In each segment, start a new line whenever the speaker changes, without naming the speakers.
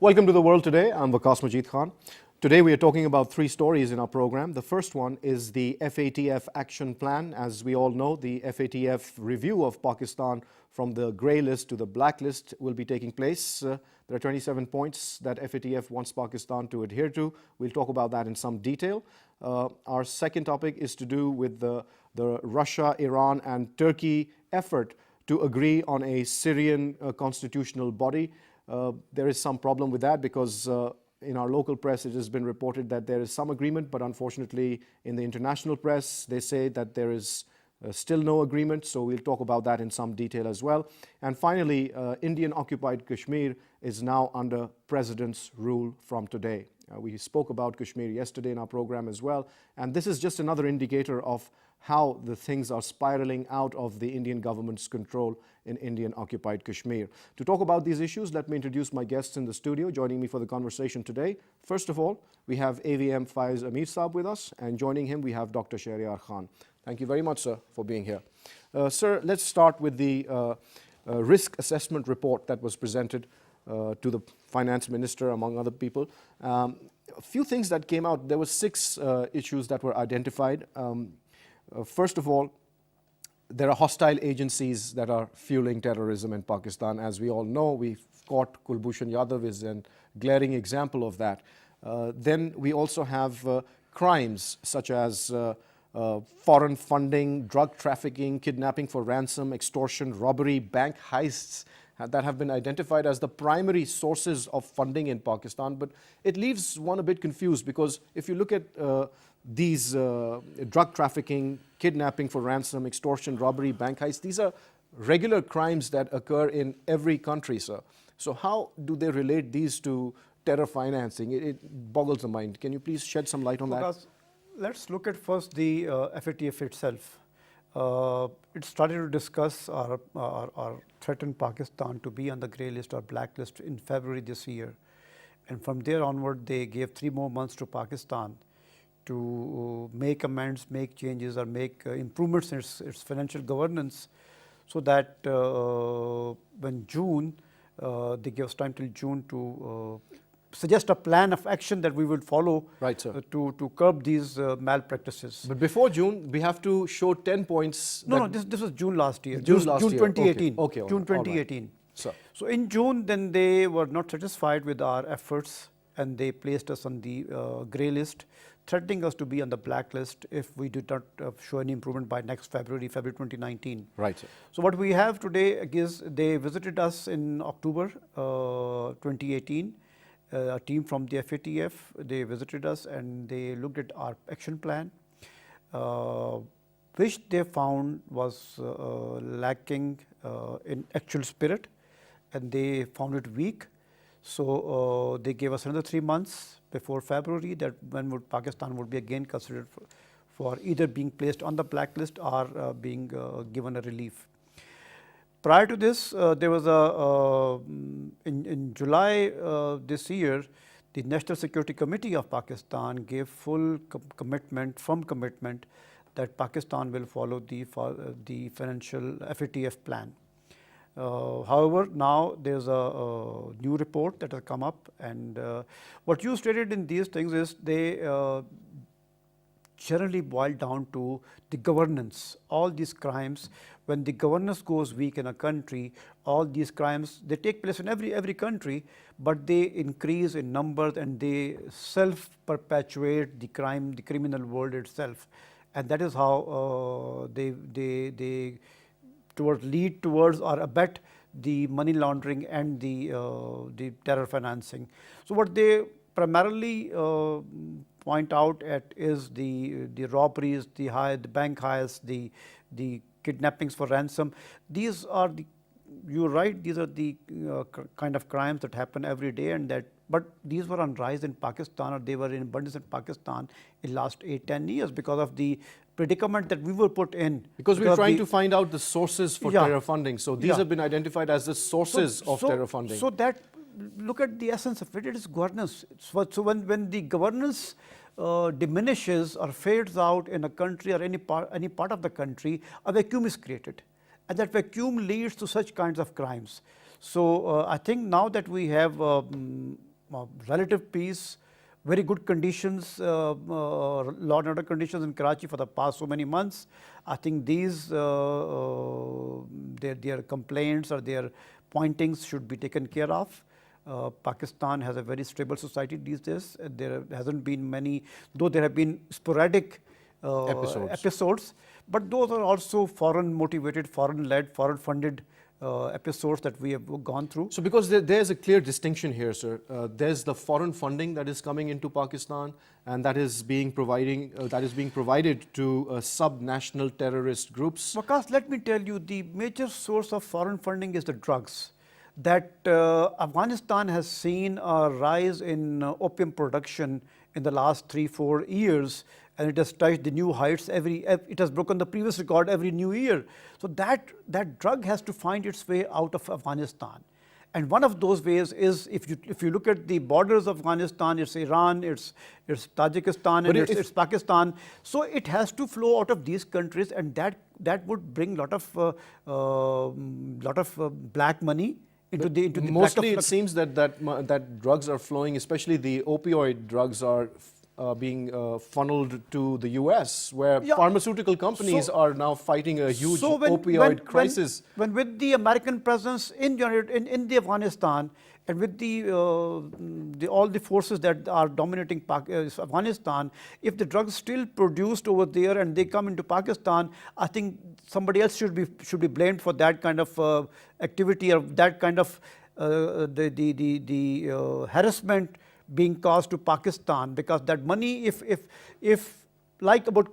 Welcome to The World Today. I'm Waqas Majeed Khan. Today we are talking about three stories in our program. The first one is the FATF action plan. As we all know, the FATF review of Pakistan from the grey list to the black list will be taking place. There are 27 points that FATF wants Pakistan to adhere to. We'll talk about that in some detail. Our second topic is to do with the Russia, Iran and Turkey effort to agree on a Syrian constitutional body. There is some problem with that because in our local press it has been reported that there is some agreement, but unfortunately in the international press they say that there is still no agreement, so we'll talk about that in some detail as well. And finally, Indian-occupied Kashmir is now under President's rule from today. We spoke about Kashmir yesterday in our program as well, and this is just another indicator of how the things are spiraling out of the Indian government's control in Indian-occupied Kashmir. To talk about these issues, let me introduce my guests in the studio. Joining me for the conversation today, first of all, we have AVM Faiz Amir Saab with us, and joining him we have Dr. Shahryar Khan. Thank you very much, sir, for being here. Sir, let's start with the risk assessment report that was presented to the finance minister, among other people. A few things that came out. There were 6 issues that were identified. First of all, there are hostile agencies that are fueling terrorism in Pakistan. As we all know, we've caught Kulbhushan Yadav is a glaring example of that. Then we also have crimes such as foreign funding, drug trafficking, kidnapping for ransom, extortion, robbery, bank heists that have been identified as the primary sources of funding in Pakistan. But it leaves one a bit confused because if you look at these drug trafficking, kidnapping for ransom, extortion, robbery, bank heists, these are regular crimes that occur in every country, sir. So how do they relate these to terror financing? It boggles the mind. Can you please shed some light on that?
Let's look at first the FATF itself. It started to discuss or threaten Pakistan to be on the grey list or black list in February this year. And from there onward, they gave 3 more months to Pakistan to make amends, make changes or make improvements in its financial governance, so that when June, they gave us time till June to suggest a plan of action that we would follow,
right, sir,
to curb these malpractices.
But before June, we have to show 10 points.
No, this was June last year.
June
2018.
Okay,
June 2018.
Right.
So in June, then they were not satisfied with our efforts and they placed us on the grey list, threatening us to be on the black list if we did not show any improvement by next February 2019.
Right, sir.
So what we have today is they visited us in October 2018. A team from the FATF, they visited us and they looked at our action plan, which they found was lacking in actual spirit, and they found it weak. So they gave us another 3 months before February, that when Pakistan would be again considered for either being placed on the blacklist or being given a relief. Prior to this, there was in July this year, the National Security Committee of Pakistan gave full firm commitment that Pakistan will follow the financial FATF plan. However, now there's a new report that has come up, and what you stated in these things is they generally boil down to the governance. All these crimes, when the governance goes weak in a country, all these crimes, they take place in every country, but they increase in numbers and they self-perpetuate the criminal world itself. And that is how they lead towards or abet the money laundering and the terror financing. So what they primarily point out at is the robberies, the bank heists, the kidnappings for ransom. These are you're right, these are the kind of crimes that happen every day, but these were on rise in Pakistan, or they were in abundance in Pakistan in last 8-10 years because of the predicament that we were put in.
Because we're trying to find out the sources for terror funding. So these have been identified as the sources of terror funding.
So that, look at the essence of it, it is governance. So when the governance diminishes or fades out in a country or any part of the country, a vacuum is created, and that vacuum leads to such kinds of crimes. So I think now that we have relative peace, very good conditions, law and order conditions in Karachi for the past so many months. I think these their complaints or their pointings should be taken care of. Pakistan has a very stable society these days. There hasn't been many, though there have been sporadic episodes, but those are also foreign motivated, foreign led, foreign funded episodes that we have gone through.
So because there's a clear distinction here, sir. There's the foreign funding that is coming into Pakistan, and that is being provided to sub-national terrorist groups.
Waqas, let me tell you, the major source of foreign funding is the drugs. That Afghanistan has seen a rise in opium production in the last 3-4 years, and it has touched the new heights it has broken the previous record every new year. So that drug has to find its way out of Afghanistan. And one of those ways is, if you look at the borders of Afghanistan, it's Iran, it's Tajikistan, and it's Pakistan. So it has to flow out of these countries, and that would bring lot of black money into the
mostly it seems that drugs are flowing, especially the opioid drugs are being funneled to the US, where pharmaceutical companies are now fighling a huge opioid crisis.
When with the American presence in the Afghanistan, and with all the forces that are dominating Afghanistan, if the drugs still produced over there and they come into Pakistan, I think somebody else should be blamed for that kind of activity, or that kind of harassment being caused to Pakistan, because that money, if like about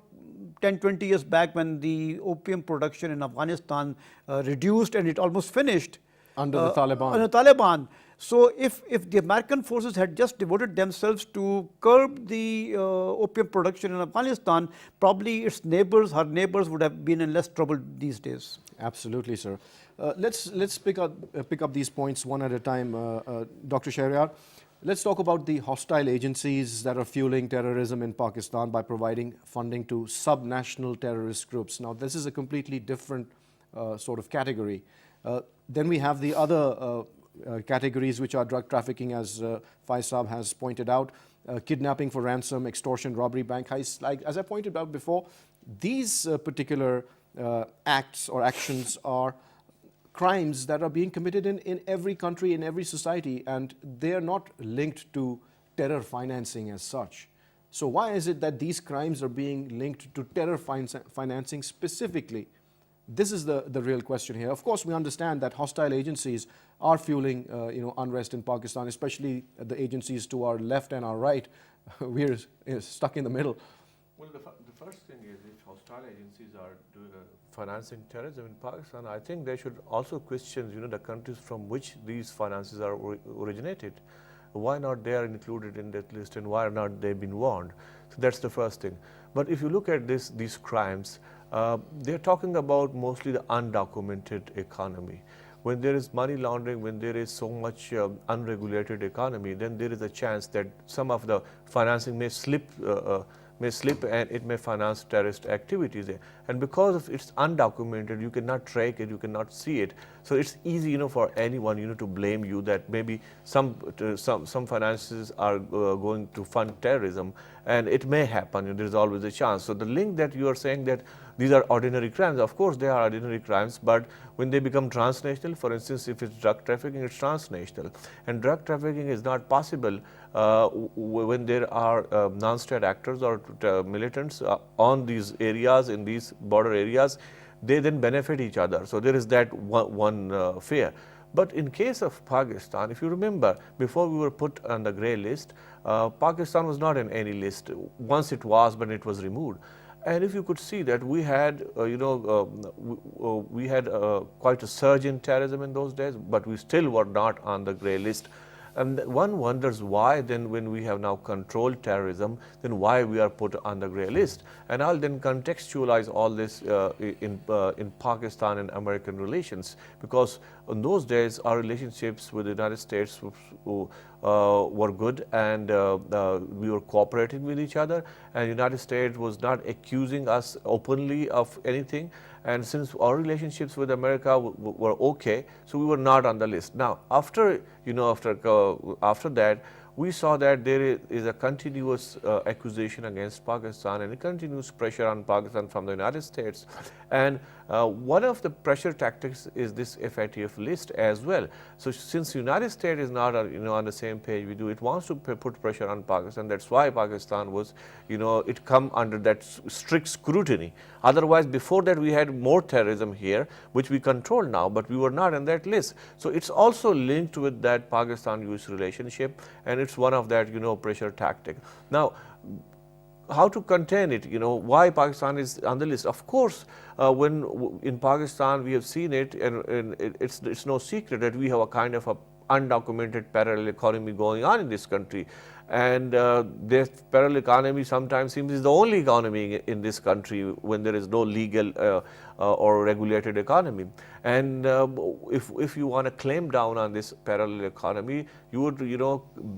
10-20 years back, when the opium production in Afghanistan reduced and it almost finished
under the Taliban.
So if the American forces had just devoted themselves to curb the opium production in Afghanistan, probably her neighbors would have been in less trouble these days.
Absolutely, sir. Let's pick up these points one at a time. Dr. Shahryar, let's talk about the hostile agencies that are fueling terrorism in Pakistan by providing funding to sub-national terrorist groups. Now, this is a completely different sort of category. Then we have the other categories, which are drug trafficking, as Faisal has pointed out, kidnapping for ransom, extortion, robbery, bank heists. Like, as I pointed out before, these particular acts or actions are crimes that are being committed in every country, in every society, and they are not linked to terror financing as such. So why is it that these crimes are being linked to terror financing specifically? This is the real question here. Of course, we understand that hostile agencies are fueling unrest in Pakistan, especially the agencies to our left and our right. We're stuck in the middle.
Well, the first thing is, if hostile agencies are financing terrorism in Pakistan, I think they should also question the countries from which these finances are originated. Why not they are included in that list, and why are not they been warned? So that's the first thing. But if you look at these crimes, they're talking about mostly the undocumented economy. When there is money laundering, when there is so much unregulated economy, then there is a chance that some of the financing may slip and it may finance terrorist activities there. And because of it's undocumented, you cannot track it, you cannot see it. So it's easy, for anyone, to blame you that maybe some finances are going to fund terrorism, and it may happen. There is always a chance. So the link that you are saying that these are ordinary crimes, of course they are ordinary crimes, but when they become transnational, for instance, if it's drug trafficking, it's transnational. And drug trafficking is not possible when there are non-state actors or militants on these areas, in these border areas. They then benefit each other. So there is that one fear. But in case of Pakistan, if you remember, before we were put on the grey list, Pakistan was not in any list. Once it was, but it was removed. And if you could see that we had, quite a surge in terrorism in those days, but we still were not on the grey list. And one wonders why then, when we have now controlled terrorism, then why we are put on the grey list. And I'll then contextualize all this in Pakistan and American relations, because in those days our relationships with the United States were good, and we were cooperating with each other, and the United States was not accusing us openly of anything. And since our relationships with America were okay, so we were not on the list. Now, after that, we saw that there is a continuous accusation against Pakistan and a continuous pressure on Pakistan from the United States. And one of the pressure tactics is this FATF list as well. So since the United States is not on the same page we do, it wants to put pressure on Pakistan. That's why Pakistan was, it come under that strict scrutiny. Otherwise, before that we had more terrorism here, which we control now, but we were not on that list. So it's also linked with that Pakistan-US relationship, and it's one of that, pressure tactic. Now, how to contain it, why Pakistan is on the list. Of course, when in Pakistan we have seen it, and it's no secret that we have a kind of a undocumented parallel economy going on in this country. And this parallel economy sometimes seems is the only economy in this country when there is no legal or regulated economy. And if you want to claim down on this parallel economy, you would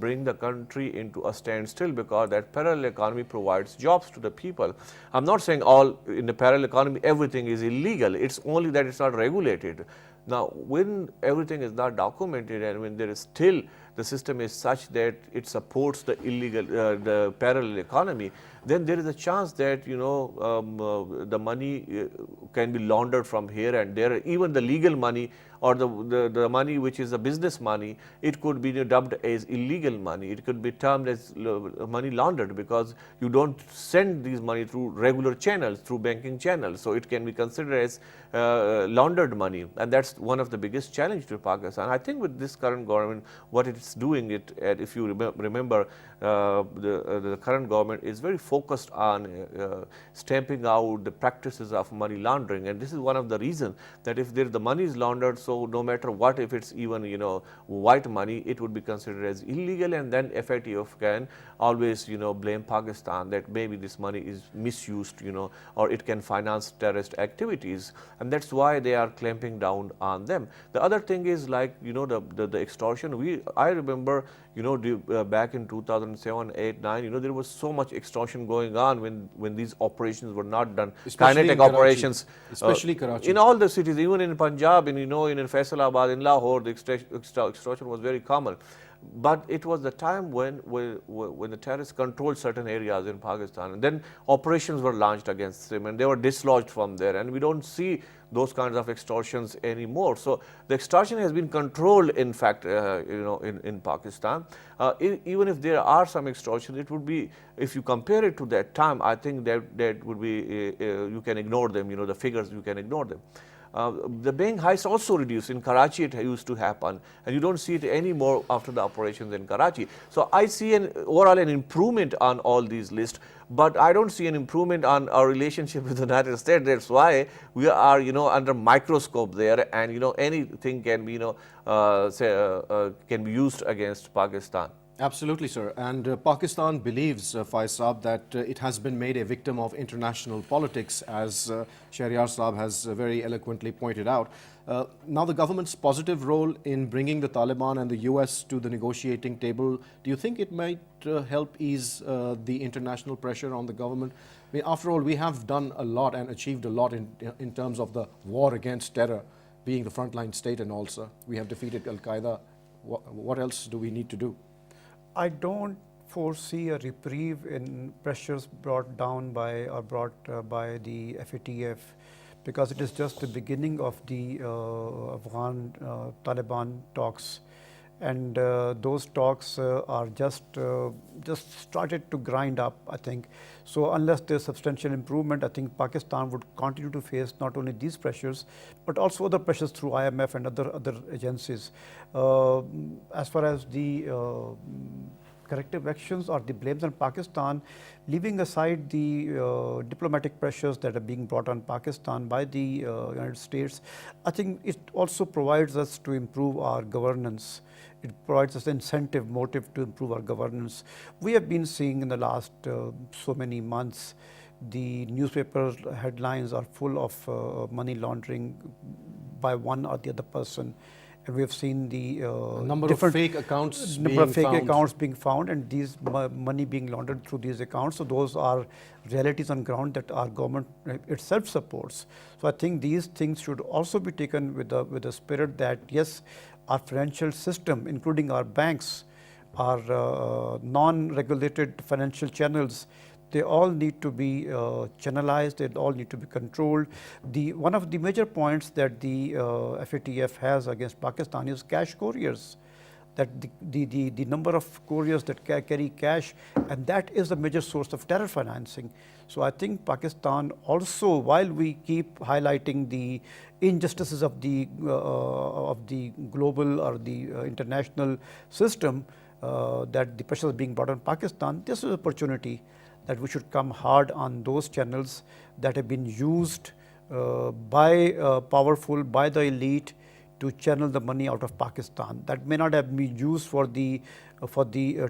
bring the country into a standstill, because that parallel economy provides jobs to the people. I'm not saying all in the parallel economy everything is illegal. It's only that it's not regulated. Now, when everything is not documented and when there is still the system is such that it supports the illegal, the parallel economy, then there is a chance that the money can be laundered from here and there. Even the legal money or the money which is the business money, it could be dubbed as illegal money. It could be termed as money laundered, because you don't send these money through regular channels, through banking channels. So it can be considered as laundered money, and that's one of the biggest challenge to Pakistan. I think with this current government, what it's doing, if you remember, the current government is very focused on stamping out the practices of money laundering, and this is one of the reasons that if the money is laundered, so no matter what, if it's even white money, it would be considered as illegal, and then FATF can always blame Pakistan that maybe this money is misused, or it can finance terrorist activities, and that's why they are clamping down on them. The other thing is like the extortion. I remember back in 2007, 8, 9, there was so much extortion going on when these operations were not done.
Especially
kinetic
in Karachi.
operations,
Especially Karachi.
in all the cities, even in Punjab, in Faisalabad, in Lahore, the extortion was very common. But it was the time when the terrorists controlled certain areas in Pakistan, and then operations were launched against them, and they were dislodged from there, and we don't see those kinds of extortions anymore. So the extortion has been controlled, in fact, in Pakistan. Even if there are some extortion, it would be, if you compare it to that time, I think that would be, you can ignore them, the figures, you can ignore them. The bank heist also reduced. In Karachi it used to happen, and you don't see it anymore after the operations in Karachi. So I see overall an improvement on all these lists, but I don't see an improvement on our relationship with the United States. That's why we are under microscope there, and anything can be can be used against Pakistan.
Absolutely, sir. And Pakistan believes, Faiz Saab, that it has been made a victim of international politics, as Shahryar Saab has very eloquently pointed out. Now, the government's positive role in bringing the Taliban and the US to the negotiating table, do you think it might help ease the international pressure on the government? I mean, after all, we have done a lot and achieved a lot in terms of the war against terror, being the frontline state, and also we have defeated Al-Qaeda. What else do we need to do?
I don't foresee a reprieve in pressures brought by the FATF, because it is just the beginning of the Afghan Taliban talks, and those talks are just started to grind up, I think. So unless there's substantial improvement, I think Pakistan would continue to face not only these pressures, but also other pressures through IMF and other agencies. As far as the corrective actions or the blames on Pakistan, leaving aside the diplomatic pressures that are being brought on Pakistan by the United States, I think it also provides us to improve our governance. It provides us incentive, motive to improve our governance. We have been seeing in the last so many months, the newspaper headlines are full of money laundering by one or the other person. And we have seen the
number of fake accounts
being found, and these money being laundered through these accounts. So those are realities on ground that our government itself supports. So I think these things should also be taken with the spirit that yes, our financial system, including our banks, our non-regulated financial channels, they all need to be channelized, they all need to be controlled. One of the major points that the FATF has against Pakistan is cash couriers, that the number of couriers that carry cash, and that is a major source of terror financing. So I think Pakistan also, while we keep highlighting the injustices of the global or the international system, that the pressure is being brought on Pakistan, this is an opportunity that we should come hard on those channels that have been used by the elite to channel the money out of Pakistan. That may not have been used for the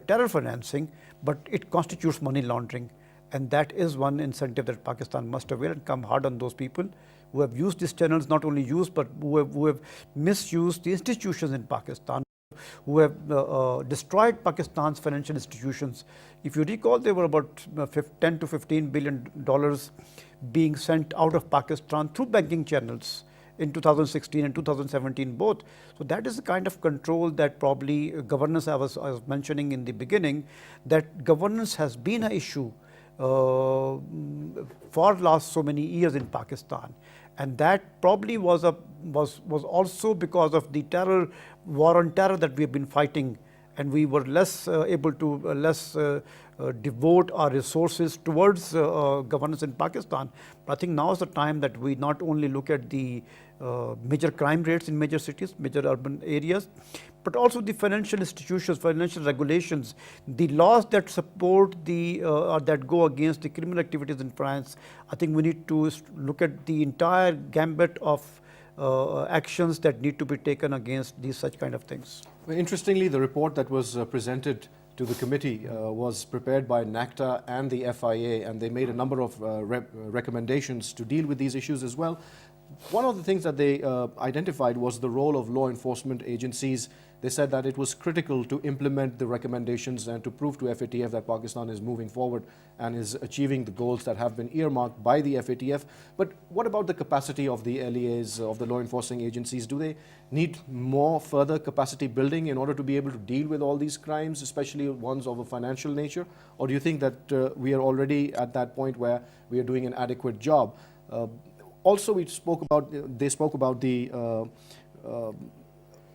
terror financing, but it constitutes money laundering, and that is one incentive that Pakistan must avail and come hard on those people who have used these channels, not only used, but who have misused the institutions in Pakistan, who have destroyed Pakistan's financial institutions. If you recall, there were about 10 to $15 billion being sent out of Pakistan through banking channels in 2016 and 2017 both. So that is the kind of control that probably governance, I was mentioning in the beginning, that governance has been an issue for last so many years in Pakistan, and that probably was also because of the war on terror that we have been fighting, and we were less able to devote our resources towards governance in Pakistan. But I think now is the time that we not only look at the major crime rates in major cities, major urban areas, but also the financial institutions, financial regulations, the laws that support or that go against the criminal activities in France. I think we need to look at the entire gambit of actions that need to be taken against these such kind of things.
Well, interestingly, the report that was presented to the committee was prepared by NACTA and the FIA, and they made a number of recommendations to deal with these issues as well. One of the things that they identified was the role of law enforcement agencies. They said that it was critical to implement the recommendations and to prove to FATF that Pakistan is moving forward and is achieving the goals that have been earmarked by the FATF. But what about the capacity of the LEAs, of the law enforcing agencies? Do they need more further capacity building in order to be able to deal with all these crimes, especially ones of a financial nature? Or do you think that we are already at that point where we are doing an adequate job? Also, they spoke about the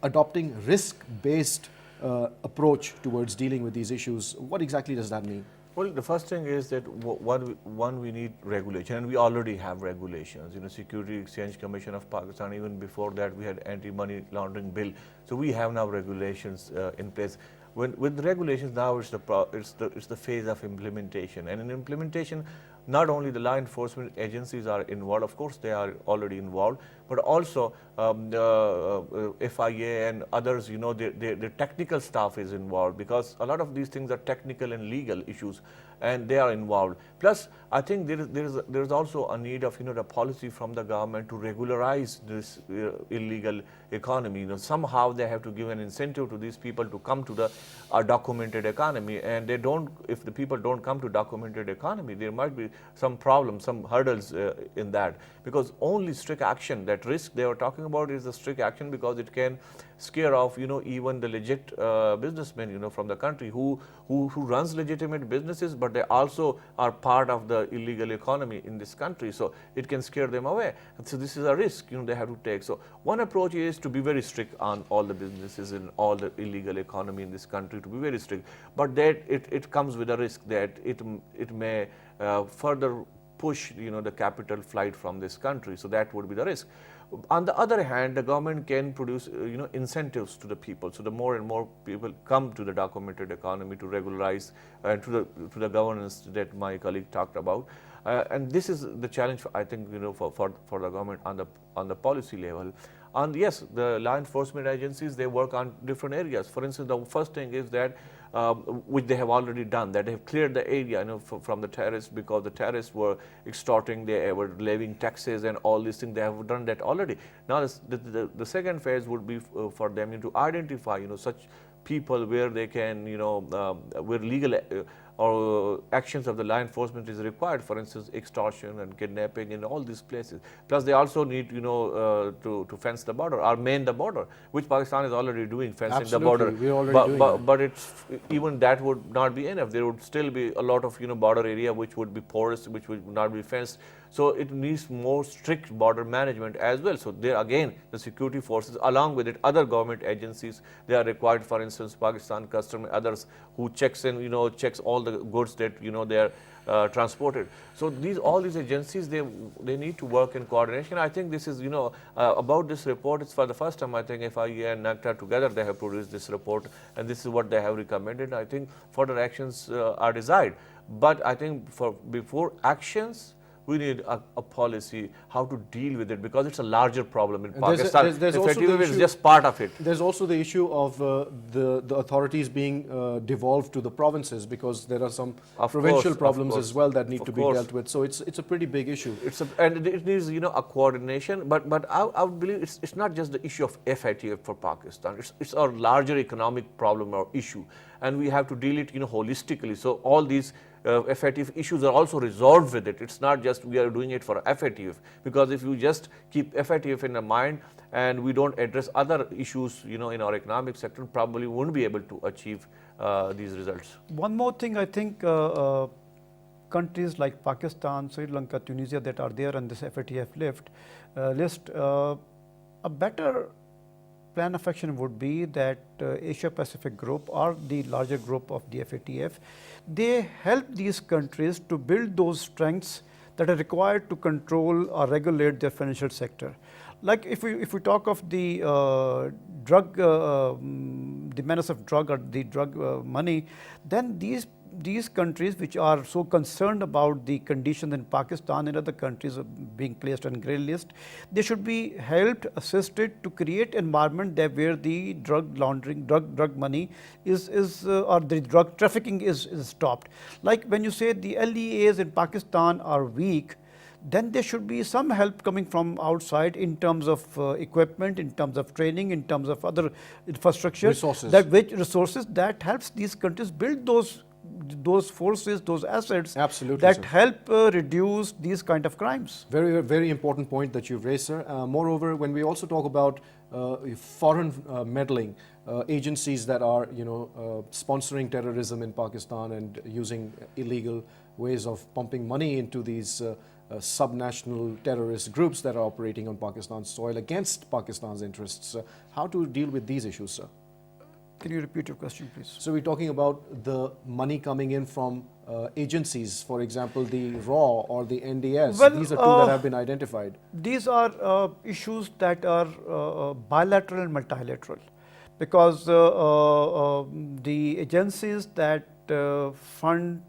adopting risk-based approach towards dealing with these issues. What exactly does that mean?
Well, the first thing is that we need regulation, and we already have regulations. Security Exchange Commission of Pakistan. Even before that, we had anti-money laundering bill. So we have now regulations in place. With the regulations now, it's the phase of implementation, and in implementation, not only the law enforcement agencies are involved, of course they are already involved, but also the FIA and others, the technical staff is involved, because a lot of these things are technical and legal issues, and they are involved. Plus, I think there is also a need of the policy from the government to regularize this illegal economy. Somehow they have to give an incentive to these people to come to the documented economy, and they don't. If the people don't come to documented economy, there might be some problems, some hurdles in that, because only strict action, that risk they were talking about is the strict action, because it can scare off even the legit businessmen from the country who runs legitimate businesses, but they also are part of the illegal economy in this country, so it can scare them away. And so this is a risk they have to take. So one approach is to be very strict on all the businesses and all the illegal economy in this country, to be very strict, but that it comes with a risk that it may further push the capital flight from this country. So that would be the risk. On the other hand, the government can produce incentives to the people, so the more and more people come to the documented economy to regularize and to the governance that my colleague talked about, and this is the challenge, I think, for the government on the policy level. And yes, the law enforcement agencies, they work on different areas. For instance, the first thing is that which they have already done, that they have cleared the area from the terrorists, because the terrorists were extorting, they were levying taxes and all these things. They have done that already. Now the second phase would be for them to identify such people where they can where legal or actions of the law enforcement is required, for instance, extortion and kidnapping in all these places. Plus, they also need, to fence the border or main the border, which Pakistan is already doing, fencing the border.
We're already doing that.
But even that would not be enough. There would still be a lot of, border area which would be porous, which would not be fenced. So it needs more strict border management as well. So there again, the security forces, along with it, other government agencies, they are required. For instance, Pakistan Custom, others who checks all the goods that they are transported. So all these agencies, they need to work in coordination. I think this is about this report. It's for the first time I think FIA and NACTA together they have produced this report, and this is what they have recommended. I think further actions are desired, but I think before actions, we need a policy how to deal with it, because it's a larger problem in Pakistan.
There's also the
is
issue,
just part of it.
There's also the issue of the authorities being devolved to the provinces, because there are some provincial problems as well that need to be dealt with. So it's a pretty big issue.
And it needs a coordination. But I would believe it's not just the issue of FATF for Pakistan. It's a larger economic problem or issue, and we have to deal it holistically. So all these FATF issues are also resolved with it. It's not just we are doing it for FATF, because if you just keep FATF in the mind and we don't address other issues in our economic sector, probably won't be able to achieve these results.
One more thing, I think countries like Pakistan, Sri Lanka, Tunisia that are there on this FATF list, a better plan of action would be that Asia Pacific group or the larger group of the FATF, they help these countries to build those strengths that are required to control or regulate their financial sector. Like if we talk of the drug, the menace of drug or the drug money, then these countries which are so concerned about the conditions in Pakistan and other countries being placed on grey list, they should be helped, assisted to create environment that where the drug laundering, drug money is or the drug trafficking is stopped. Like when you say the LEAs in Pakistan are weak, then there should be some help coming from outside in terms of equipment, in terms of training, in terms of other infrastructure,
resources
that helps these countries build those forces, those assets.
Absolutely,
that
sir.
help reduce these kind of crimes.
Very, very important point that you've raised, sir. Moreover, when we also talk about foreign meddling, agencies that are sponsoring terrorism in Pakistan and using illegal ways of pumping money into these subnational terrorist groups that are operating on Pakistan's soil against Pakistan's interests. How to deal with these issues, sir?
Can you repeat your question, please?
So we're talking about the money coming in from agencies, for example, the RAW or the NDS.
Well,
these are two that have been identified.
These are issues that are bilateral and multilateral, because the agencies that fund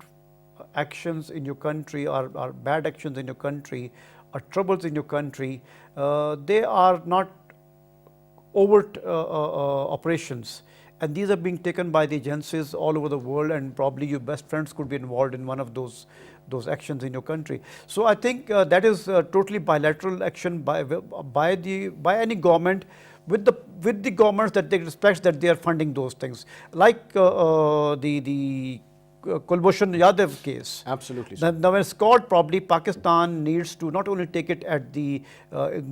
actions in your country or bad actions in your country or troubles in your country, they are not overt operations, and these are being taken by the agencies all over the world, and probably your best friends could be involved in one of those actions in your country. So I think that is totally bilateral action by any government with the governments that they respect, that they are funding those things, like the Kulbhushan Yadav case.
Absolutely.
Now, when it's caught, probably Pakistan needs to not only take it at the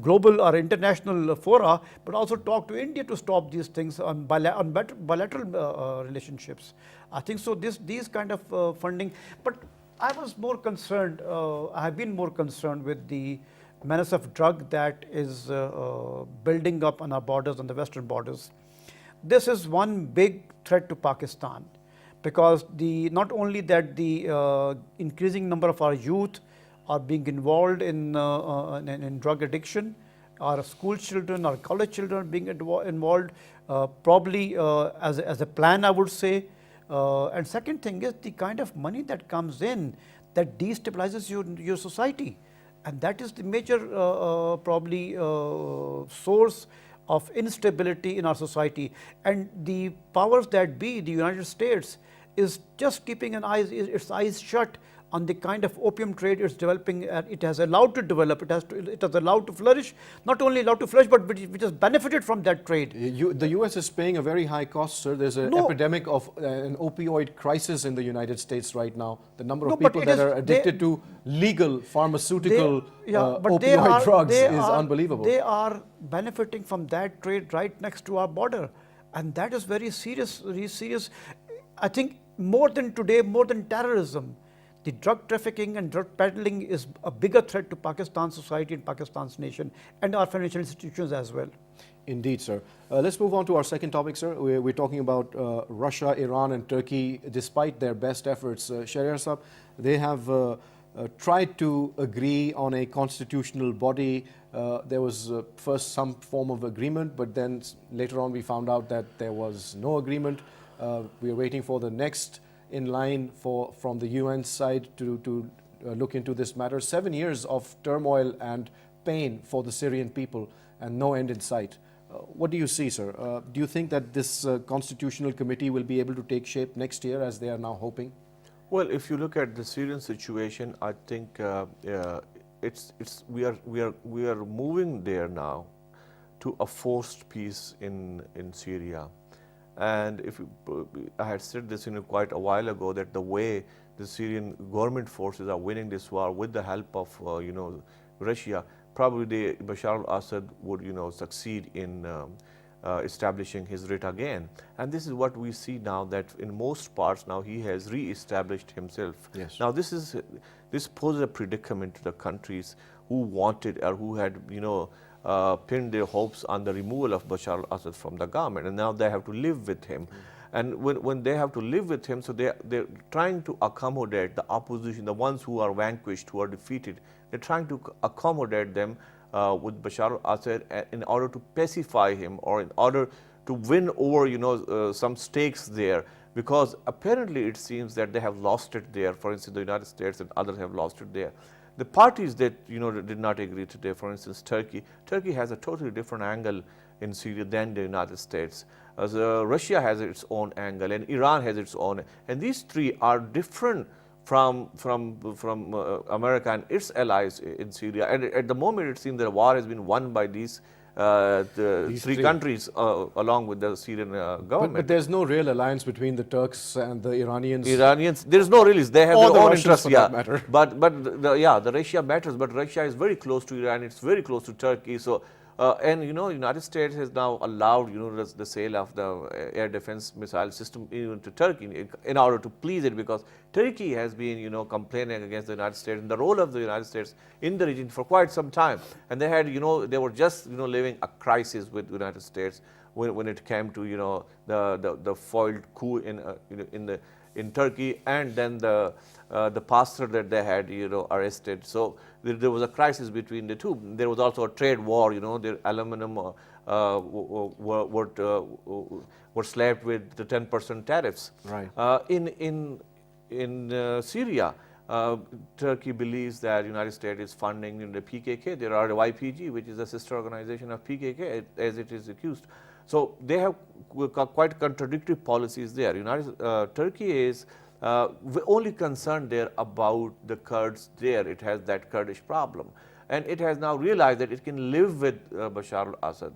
global or international fora, but also talk to India to stop these things on bilateral relationships. I think so. These kind of funding, but I was more concerned. I have been more concerned with the menace of drug that is building up on our borders, on the western borders. This is one big threat to Pakistan, because not only that the increasing number of our youth are being involved in drug addiction, our school children, our college children being involved, probably as a plan, I would say. And second thing is the kind of money that comes in that destabilizes your society, and that is the major probably source of instability in our society. And the powers that be, the United States, is just keeping its eyes shut on the kind of opium trade it's developing, it has allowed to develop, it has allowed to flourish, not only allowed to flourish, but which has benefited from that trade.
The US is paying a very high cost, sir. There's an epidemic of an opioid crisis in the United States right now. The number of people that are addicted to legal pharmaceutical opioid drugs is unbelievable.
They are benefiting from that trade right next to our border. And that is very serious, very serious. I think more than today, more than terrorism, the drug trafficking and drug peddling is a bigger threat to Pakistan's society and Pakistan's nation and our financial institutions as well.
Indeed, sir. Let's move on to our second topic, sir. We're talking about Russia, Iran and Turkey. Despite their best efforts, Shahryar Sahab, they have tried to agree on a constitutional body. There was first some form of agreement, but then later on we found out that there was no agreement. We are waiting for the next in line from the UN side to look into this matter. 7 years of turmoil and pain for the Syrian people and no end in sight. What do you see, sir? Do you think that this constitutional committee will be able to take shape next year as they are now hoping?
Well, if you look at the Syrian situation, I think we are moving there now to a forced peace in Syria. And I had said this quite a while ago, that the way the Syrian government forces are winning this war with the help of Russia, probably Bashar al-Assad would succeed in establishing his reign again. And this is what we see now, that in most parts now he has re-established himself.
Yes.
Now this poses a predicament to the countries who wanted or who had pinned their hopes on the removal of Bashar al-Assad from the government, and now they have to live with him. And when they have to live with him, so they're trying to accommodate the opposition, the ones who are vanquished, who are defeated. They're trying to accommodate them with Bashar al-Assad in order to pacify him, or in order to win over some stakes there, because apparently it seems that they have lost it there. For instance, the United States and others have lost it there. The parties that did not agree today, for instance, Turkey has a totally different angle in Syria than the United States. Russia has its own angle, and Iran has its own, and these three are different from America and its allies in Syria. And at the moment, it seems that the war has been won by these three countries along with the Syrian government.
But there's no real alliance between the Turks and the Iranians.
There's no really. They have their own interests.
Yeah, matter.
But the Russia matters. But Russia is very close to Iran. It's very close to Turkey. So. And United States has now allowed the sale of the air defense missile system even to Turkey in order to please it, because Turkey has been complaining against the United States and the role of the United States in the region for quite some time, and they had they were just living a crisis with the United States when it came to the foiled coup in Turkey, and then the pastor that they had arrested. So there was a crisis between the two. There was also a trade war. The aluminum were slapped with the 10% tariffs.
Right.
In Syria, Turkey believes that the United States is funding the PKK. There are the YPG, which is a sister organization of PKK, as it is accused. So they have quite contradictory policies there. Turkey is only concerned there about the Kurds there. It has that Kurdish problem. And it has now realized that it can live with Bashar al-Assad.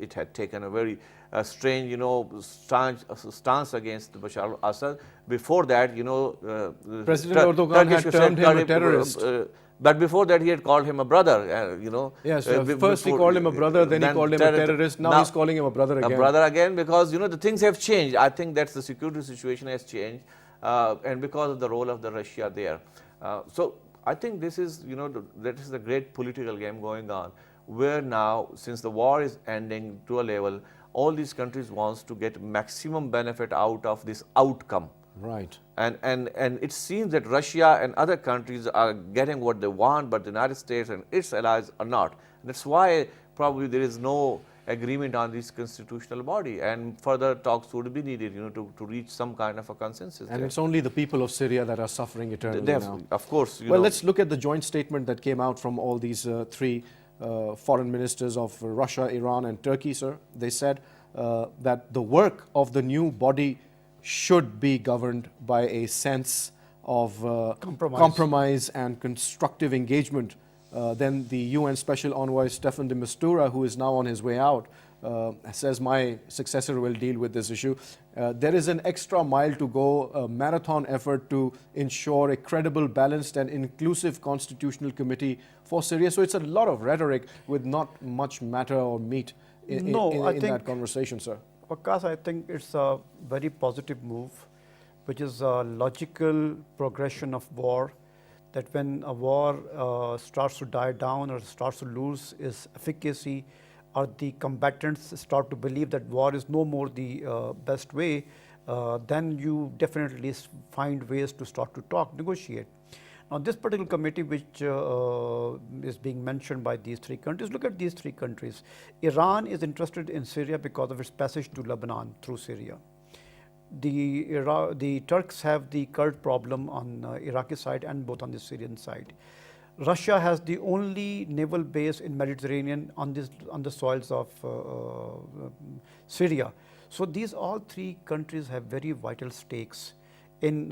It had taken a very strange, stance against Bashar al-Assad. Before that,
President Erdogan had termed him a terrorist.
But before that, he had called him a brother.
Yes. First he called him a brother, then he called him a terrorist. Now he's calling him a brother again.
A brother again, because the things have changed. I think that's the security situation has changed, and because of the role of the Russia there. So I think this is that is the great political game going on, where now, since the war is ending to a level, all these countries wants to get maximum benefit out of this outcome.
Right.
And it seems that Russia and other countries are getting what they want, but the United States and its allies are not. That's why probably there is no agreement on this constitutional body, and further talks would be needed, to reach some kind of a consensus.
And it's only the people of Syria that are suffering eternally now.
Of course.
Well, let's look at the joint statement that came out from all these three foreign ministers of Russia, Iran, and Turkey, sir. They said that the work of the new body should be governed by a sense of
Compromise.
compromise and constructive engagement. Then the UN Special Envoy Stefan de Mistura, who is now on his way out, says my successor will deal with this issue. There is an extra mile to go, a marathon effort to ensure a credible, balanced and inclusive constitutional committee for Syria. So it's a lot of rhetoric with not much matter or meat in that conversation, sir.
Waqas, I think it's a very positive move, which is a logical progression of war, that when a war starts to die down or starts to lose its efficacy, or the combatants start to believe that war is no more the best way, then you definitely find ways to start to talk, negotiate. Now, this particular committee, which is being mentioned by these three countries, look at these three countries. Iran is interested in Syria because of its passage to Lebanon through Syria. The Turks have the Kurd problem on Iraqi side and both on the Syrian side. Russia has the only naval base in Mediterranean on the soils of Syria. So these all three countries have very vital stakes in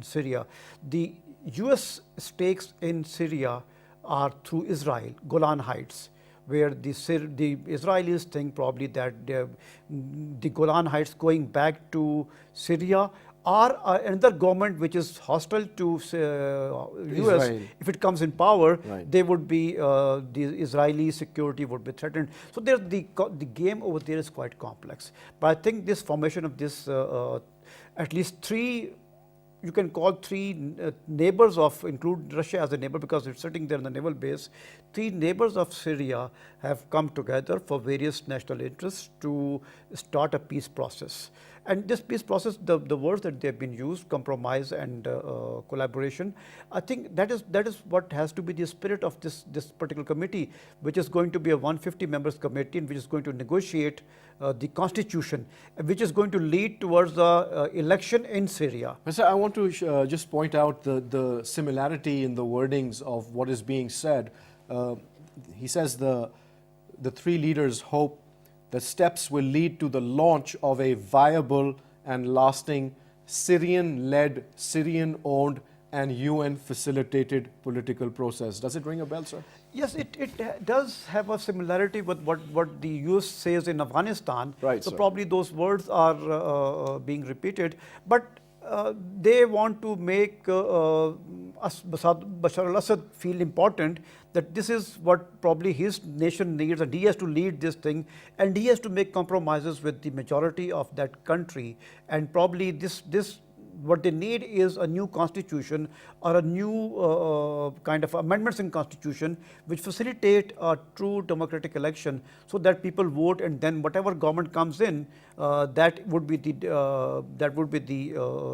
Syria. The US stakes in Syria are through Israel, Golan Heights, where the Israelis think probably that the Golan Heights going back to Syria, or another government which is hostile to US,
Israel.
if it comes in power,
Right.
they would be, the Israeli security would be threatened. So there, the game over there is quite complex. But I think this formation of this, at least three, you can call three neighbors of, include Russia as a neighbor because it's sitting there in the naval base, three neighbors of Syria have come together for various national interests to start a peace process. And this peace process, the words that they have been used, compromise and collaboration, I think that is what has to be the spirit of this particular committee, which is going to be a 150 members committee, and which is going to negotiate the constitution, which is going to lead towards the election in Syria.
Sir, I want to just point out the similarity in the wordings of what is being said. He says the three leaders hope that steps will lead to the launch of a viable and lasting Syrian-led, Syrian-owned and UN-facilitated political process. Does it ring a bell, sir?
Yes, it does have a similarity with what the US says in Afghanistan.
Right,
so
sir.
probably those words are being repeated, but they want to make Bashar al-Assad feel important, that this is what probably his nation needs, and he has to lead this thing, and he has to make compromises with the majority of that country, and probably this what they need is a new constitution or a new kind of amendments in constitution which facilitate a true democratic election, so that people vote, and then whatever government comes in, that would be the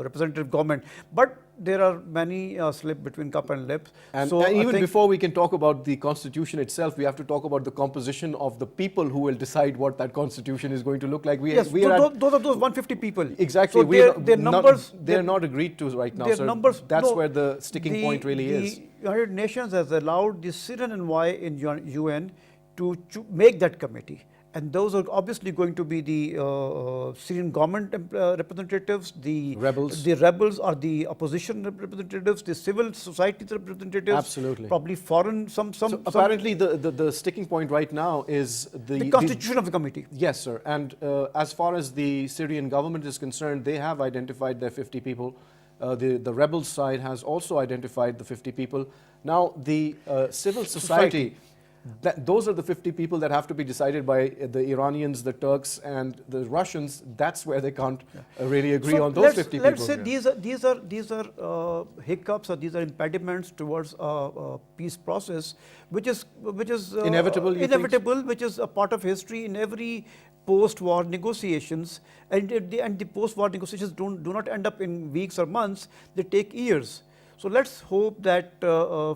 representative government. But there are many slip between cup and lips.
And,
so
and even before we can talk about the constitution itself, we have to talk about the composition of the people who will decide what that constitution is going to look like.
Yes,
we are
those are those 150 people.
exactly.
So their numbers,
they're not agreed to right now,
their
sir.
numbers,
That's
no,
where the sticking point really is.
The United Nations has allowed the Syrian envoy in UN to make that committee. And those are obviously going to be the Syrian government representatives, the rebels or the opposition representatives, the civil society representatives.
Absolutely.
Probably foreign, some
apparently the sticking point right now is
the constitution of the committee.
Yes, sir. And as far as the Syrian government is concerned, they have identified their 50 people. The rebels side has also identified the 50 people. Now, the civil society. Those are the 50 people that have to be decided by the Iranians, the Turks, and the Russians. That's where they can't really agree on those 50 people.
Let's say these are hiccups, or these are impediments towards a peace process, which is
inevitable.
Which is a part of history in every post-war negotiations, and the post-war negotiations do not end up in weeks or months; they take years. So let's hope that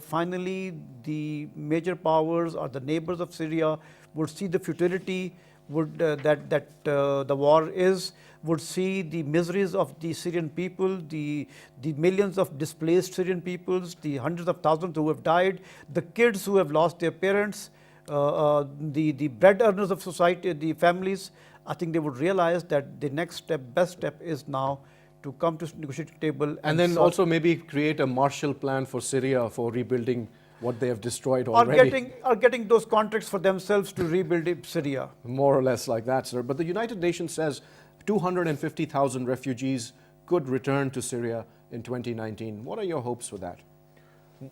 finally the major powers or the neighbors of Syria would see the futility, that the war is, would see the miseries of the Syrian people, the millions of displaced Syrian peoples, the hundreds of thousands who have died, the kids who have lost their parents, the bread earners of society, the families. I think they would realize that the next step, best step, is now to come to negotiating table.
And then
solve-
also maybe create a Marshall Plan for Syria for rebuilding what they have destroyed
are
already.
getting those contracts for themselves to rebuild Syria.
More or less like that, sir. But the United Nations says 250,000 refugees could return to Syria in 2019. What are your hopes for that?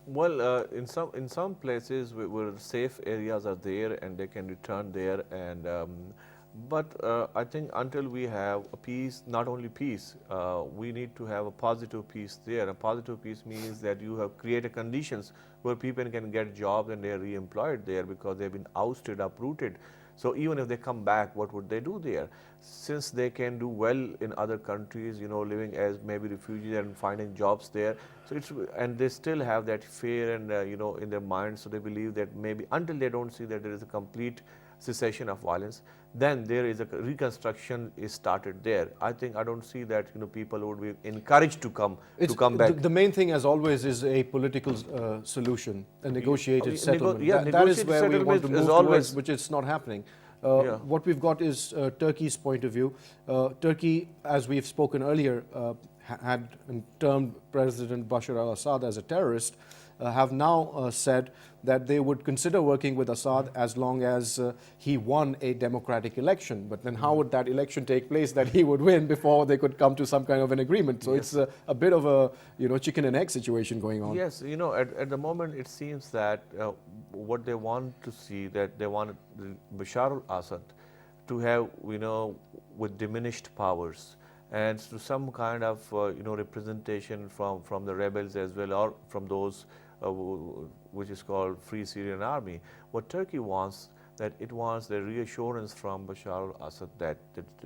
Well, in some places where safe areas are there and they can return there, and but I think until we have a peace, not only peace, we need to have a positive peace there. A positive peace means that you have created conditions where people can get jobs and they are re-employed there because they've been ousted, uprooted. So even if they come back, what would they do there? Since they can do well in other countries, you know, living as maybe refugees and finding jobs there. So it's, and they still have that fear and you know, in their minds. So they believe that maybe until they don't see that there is a complete cessation of violence, then there is a reconstruction is started there. I don't see that, you know, people would be encouraged to come back.
The main thing, as always, is a political solution, a negotiated settlement.
Yeah,
that is where we want to move towards, which is not happening. What we've got is Turkey's point of view. Turkey, as we've spoken earlier, had termed President Bashar al-Assad as a terrorist, have now said that they would consider working with Assad as long as he won a democratic election. But then how would that election take place that he would win before they could come to some kind of an agreement? So it's a bit of a, you know, chicken and egg situation going on.
Yes, you know, at the moment it seems that what they want to see, that they want Bashar al-Assad to have, you know, with diminished powers and to some kind of, you know, representation from the rebels as well, or from those which is called Free Syrian Army. What Turkey wants, that it wants the reassurance from Bashar al-Assad that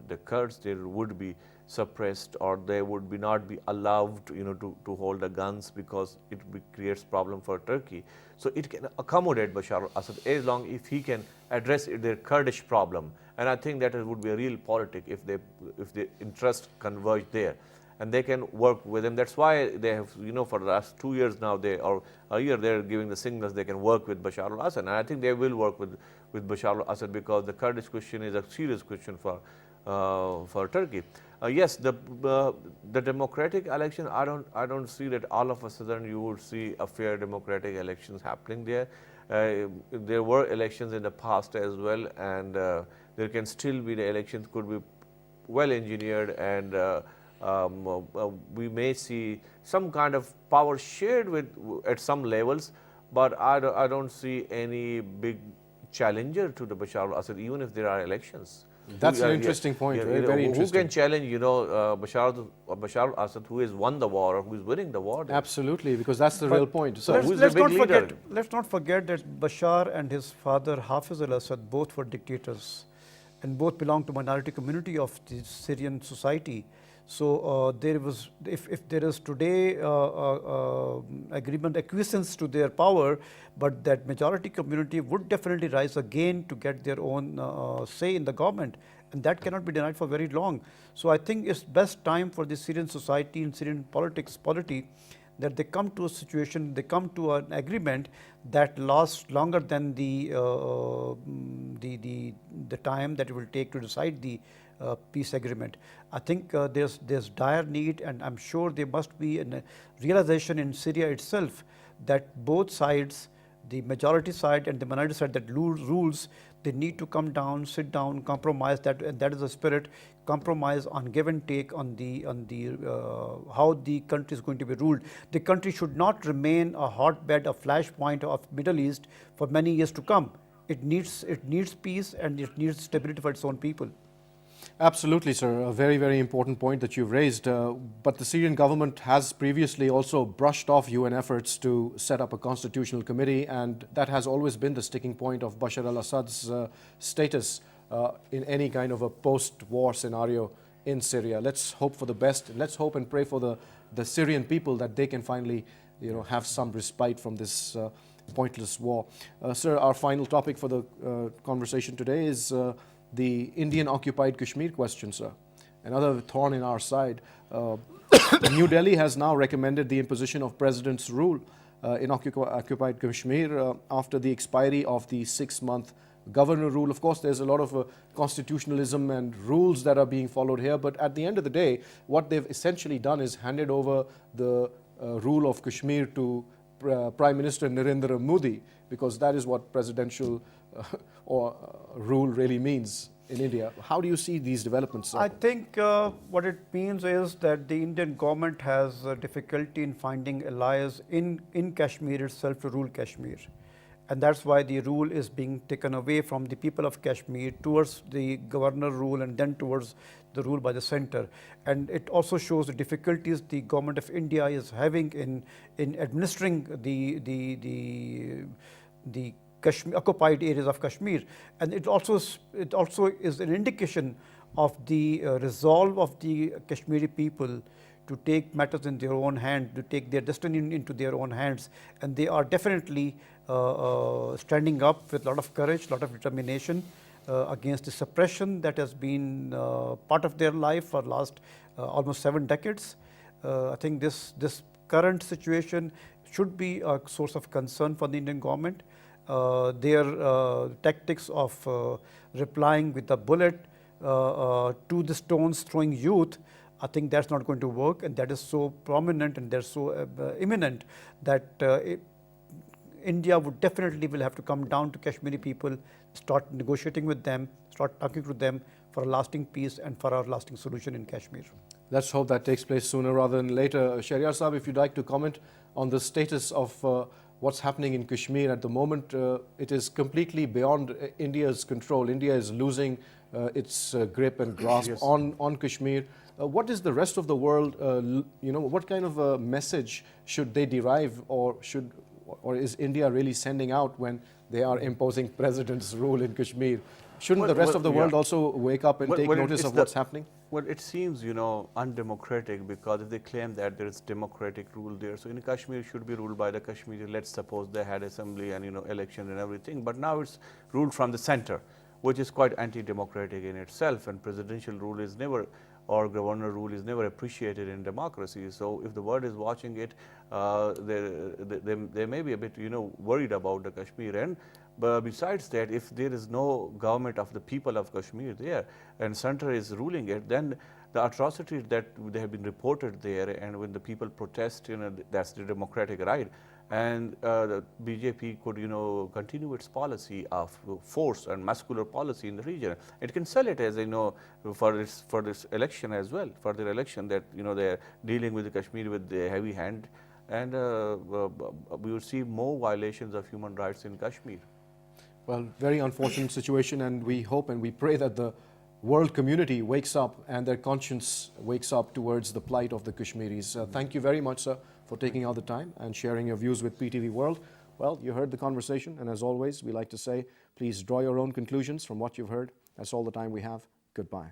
the Kurds there would be suppressed, or they would not be allowed, you know, to hold the guns, because it creates problem for Turkey. So it can accommodate Bashar al-Assad as long if he can address their Kurdish problem. And I think that it would be a real politic if the interests converge there, and they can work with him. That's why they have, you know, for the last 2 years now, or a year, they're giving the signals they can work with Bashar al-Assad. And I think they will work with Bashar al-Assad, because the Kurdish question is a serious question for Turkey. Yes, the democratic election, I don't see that all of a sudden you would see a fair democratic elections happening there. There were elections in the past as well, and there can still be, the elections could be well engineered, and we may see some kind of power shared at some levels, but I don't see any big challenger to the Bashar al-Assad, even if there are elections.
That's an interesting point. Very interesting.
Who can challenge, you know, Bashar al-Assad, who has won the war, or who is winning the war?
Absolutely, because that's the real point. So
let's not forget that Bashar and his father Hafiz al-Assad both were dictators, and both belong to minority community of the Syrian society. So there was, if there is today agreement, acquiescence to their power, but that majority community would definitely rise again to get their own say in the government, and that cannot be denied for very long. So I think it's best time for the Syrian society and Syrian polity that they come to a situation, they come to an agreement that lasts longer than the time that it will take to decide the peace agreement. I think there's dire need, and I'm sure there must be a realization in Syria itself that both sides, the majority side and the minority side that rules, they need to come down, sit down, compromise. That is the spirit. Compromise on give and take on the how the country is going to be ruled. The country should not remain a hotbed, a flashpoint of Middle East for many years to come. It needs peace, and it needs stability for its own people.
Absolutely, sir. A very, very important point that you've raised. But the Syrian government has previously also brushed off UN efforts to set up a constitutional committee, and that has always been the sticking point of Bashar al-Assad's status in any kind of a post-war scenario in Syria. Let's hope for the best. Let's hope and pray for the Syrian people that they can finally, you know, have some respite from this pointless war. Sir, our final topic for the conversation today is the Indian-occupied Kashmir question, sir. Another thorn in our side. New Delhi has now recommended the imposition of President's rule in occupied Kashmir after the expiry of the 6-month governor rule. Of course, there's a lot of constitutionalism and rules that are being followed here, but at the end of the day, what they've essentially done is handed over the rule of Kashmir to Prime Minister Narendra Modi, because that is what presidential rule really means in India. How do you see these developments?
I think what it means is that the Indian government has difficulty in finding allies in Kashmir itself to rule Kashmir. And that's why the rule is being taken away from the people of Kashmir towards the governor rule and then towards the rule by the center. And it also shows the difficulties the government of India is having in administering the Kashmir, occupied areas of Kashmir. And it also is an indication of the resolve of the Kashmiri people to take matters in their own hand, to take their destiny into their own hands. And they are definitely standing up with a lot of courage, a lot of determination against the suppression that has been part of their life for last almost 7 decades. I think this current situation should be a source of concern for the Indian government. Their tactics of replying with a bullet to the stones throwing youth, I think that's not going to work, and that is so prominent and they're so imminent that India would definitely will have to come down to Kashmiri people, start negotiating with them, start talking to them for a lasting peace and for a lasting solution in Kashmir.
Let's hope that takes place sooner rather than later. Shahryar Saab, if you'd like to comment on the status of what's happening in Kashmir at the moment, it is completely beyond India's control. India is losing its grip and grasp
Yes.
on Kashmir. What is the rest of the world, what kind of a message should they derive, or is India really sending out when they are imposing president's rule in Kashmir? Shouldn't the rest of the world also wake up and take notice of what's happening?
Well, it seems, undemocratic, because if they claim that there is democratic rule there, so in Kashmir should be ruled by the Kashmiri. Let's suppose they had assembly and election and everything, but now it's ruled from the center, which is quite anti-democratic in itself, and presidential rule is never, or governor rule is never appreciated in democracy. So if the world is watching it, they may be a bit worried about the Kashmir. And but besides that, if there is no government of the people of Kashmir there and center is ruling it, then the atrocities that they have been reported there, and when the people protest, that's the democratic right. And the BJP could, continue its policy of force and muscular policy in the region. It can sell it as, for this election as well, for their election, that, they're dealing with the Kashmir with the heavy hand. And we will see more violations of human rights in Kashmir.
Well, very unfortunate situation, and we hope and we pray that the world community wakes up and their conscience wakes up towards the plight of the Kashmiris. Thank you very much, sir, for taking out the time and sharing your views with PTV World. Well, you heard the conversation, and as always, we like to say, please draw your own conclusions from what you've heard. That's all the time we have. Goodbye.